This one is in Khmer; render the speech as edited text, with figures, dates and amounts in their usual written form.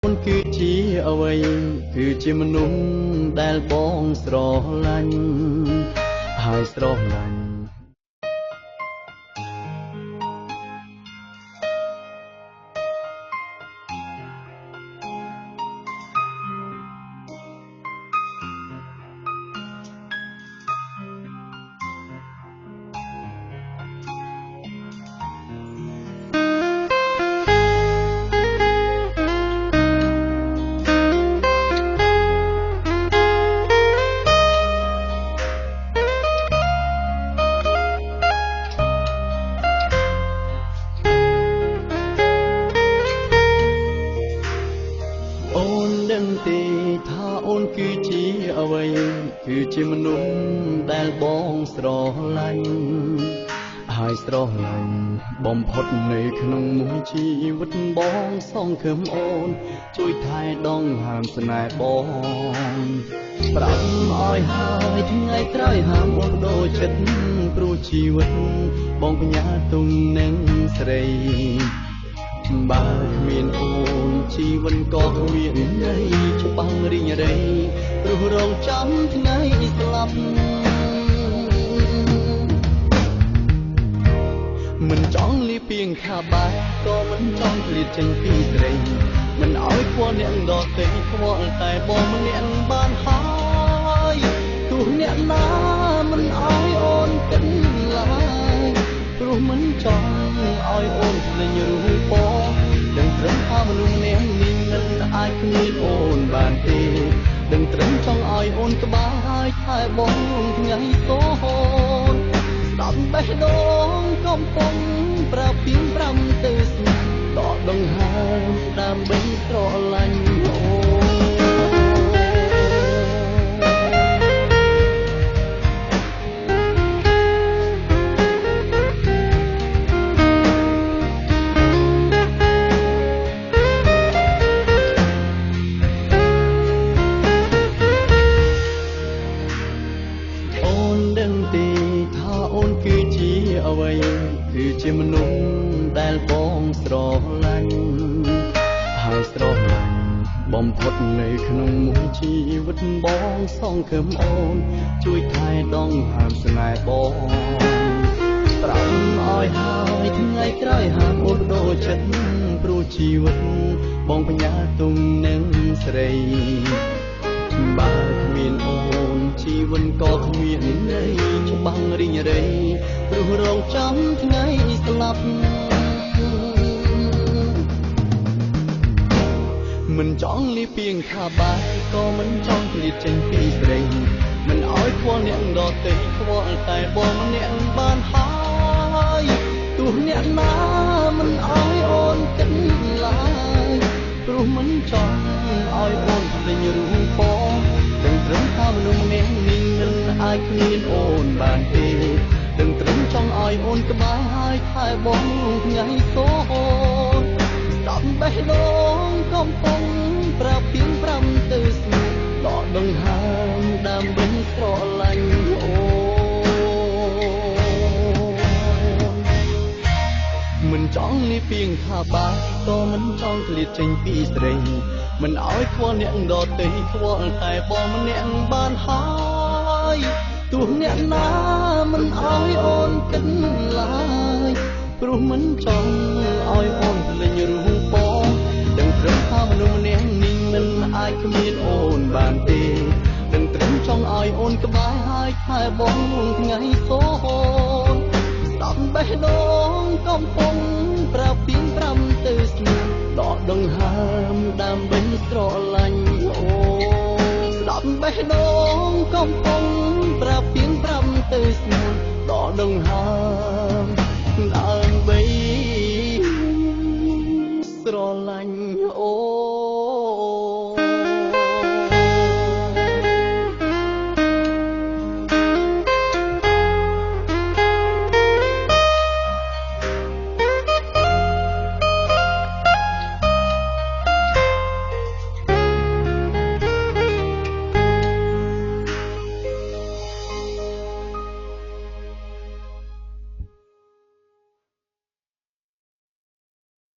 នគឺជាអ្វីគឺជាមនុស្សដែលបងស្រឡាញ់ហើយស្រឡាញ់ទេថាអូនគឺជាអ្វីគឺជាមនុស្សដែលបងស្រឡាញ់ហើយស្រឡាញ់បំផុតនៅក្នុងមួយជីវិតបងសងខឹមអូនជួយថែដងហាមស្នេហ៍បងប្រាប់ឲ្យហើយថ្ងៃក្រោយហាមអូនដូរចិត្តព្រោះជីវិតបងបញ្ញាទុំនឹងស្រីបើគ្មានអូនជីវិតក៏គ្មានន័យច្បាំងរីងរៃព្រោះរងចាំថ្ងៃស្លាប់មិនចង់លីពីងខាបែក៏មិនចង់ឃ្លាតចេញពីស្រីមិនឲ្យខ្វល់អ្នកដទៃខ្វល់តែបងម្នាក់បានហើយទោះអ្នកណាមិនឲ្យអូនគិតឡើយព្រោះមិនចង់ឲ្យអូនភ្លេចរូបបងដឹងត្រឹមថាមនុស្សម្នាក់នេះមិនអាចគ្មានអូនបានទេដឹងត្រឹមចង់ឲ្យអូនក្បែរហើយថែបងថ្ងៃសូនស្ដាប់បេះដូងកំពុងប្រាប់ពី5ទៅស្នេហ៍ដកដង្ហើមដើម្បីស្រឡាញ់អូគឺជាមនុស្សដែលបងស្រឡាញ់ហើយស្រឡាញ់បំផុតនៅក្នុងមួយជីវិតបងសងខឹមអូនជួយថែដងហាមស្នេហ៍បងប្រាប់ឲ្យហើយថ្ងៃក្រោយហាមអូនដូរចិត្តព្រោះជីវិតបងបញ្ញាទុំនឹងស្រីបើគ្មានអូនជីវិតក៏គ្មានន័យច្បាំងរីងរៃព្រោះរងចាំថ្ងៃស្លាប់មិនចង់លីពីងខាបែក៏មិនចង់ឃ្លាតចេញពីស្រីមិនឲ្យខ្វល់អ្នកដទៃខ្វល់តែបងម្នាក់បានហើយទោះអ្នកណាមិនឲ្យអូនគិតឡើយព្រោះមិនចង់ឲ្យអូនភ្លេចរូបបងដឹងត្រឹមថាមនុស្សម្នាក់នេះមិនអាចគ្មានអូនបានទេដឹងត្រឹមចង់ឲ្យអូនក្បែរហើយថែបងថ្ងៃសូនស្ដាប់បេះដូងកំពុងប្រាប់ពី5ទៅស្នេហ៍ដកដង្ហើមដើម្បីស្រឡាញ់អូមិនចង់លីពីងថាបែក៏មិនចង់ឃ្លាតចេញពីស្រីមិនឲ្យខ្វល់អ្នកដទៃខ្វល់តែបងម្នាក់បានហើយទោះអ្នកណាមិនឲ្យអូនគិតឡើយព្រោះមិនចង់ឲ្យអូនភ្លេចរូបបងដឹងត្រឹមថាមនុស្សម្នាក់នេះមិនអាចគ្មានអូនបានទេដឹងត្រឹមចង់ឲ្យអូនក្បែរហើយថែបងថ្ងៃសូនស្ដាប់បេះដូងកំពុងប្រាប់ពី5ទៅស្នេហ៍ដកដង្ហើមដើម្បីស្រឡាញ់អូស្ដាប់បេះដូងកំពុងប្រាប់ពី5ទៅស្នេហ៍ដកដង្ហើ